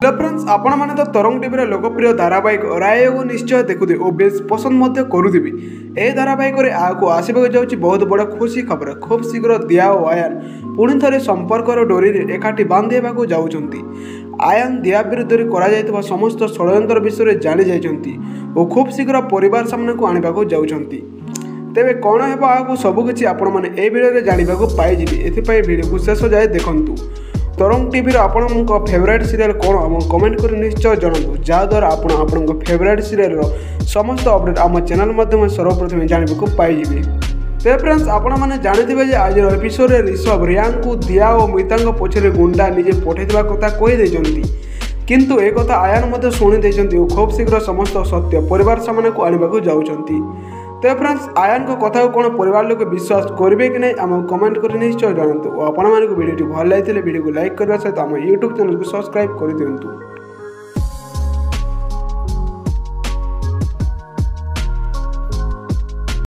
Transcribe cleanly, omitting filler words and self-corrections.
Hello friends आपण मैंने तो तरंग टीवी लोकप्रिय धारावाहिक राय को निश्चय देखुए और बेस पसंद करुवी ए धारावाहिक आगे आसवाक जाऊँगी बहुत बड़ खुशी खबर। खूब शीघ्र दिया और आयान पुणी थे संपर्कर डोरी एकाठी बांधेवाक जाऊँगी। आयान दिया विरुद्ध कर समस्त षड्यंत्र विषय जाणी जाइछन्ति और खूब शीघ्र परिवार सामने को आने जाऊँगी। तेरे कौन है आगे सबकि आपण मैंने भिडियो जानवा पाई एपाई भिडियो को शेष जाए देखूँ। तरंग टीवी आपण फेवरेट सीरियल कौन कमेंट कर निश्चय जनातु जहाद्वारा आपण फेवरेट सीरियल समस्त अपडेट आम चैनल माध्यम सर्वप्रथम जानवा पाई। तो फ्रेंड्स आपण मैंने जानते आज एपिसोड ऋषभ रिया को दिया और मिता पछरे गुंडा निजे पठे कथा कहीदे किंतु एक कथा आयान शुणी और खूब शीघ्र समस्त सत्य परिवार सामने को आने जाऊँगी। तो फ्रेंड्स आयान को कथा कौन परिवार लोग विश्वास करेंगे कि नहीं आम कमेंट कर निश्चय जानतु और आपण भिडियो भल लगी भिडियो को लाइक करने सहित आम यूट्यूब चैनल को सब्सक्राइब कर दिंतु।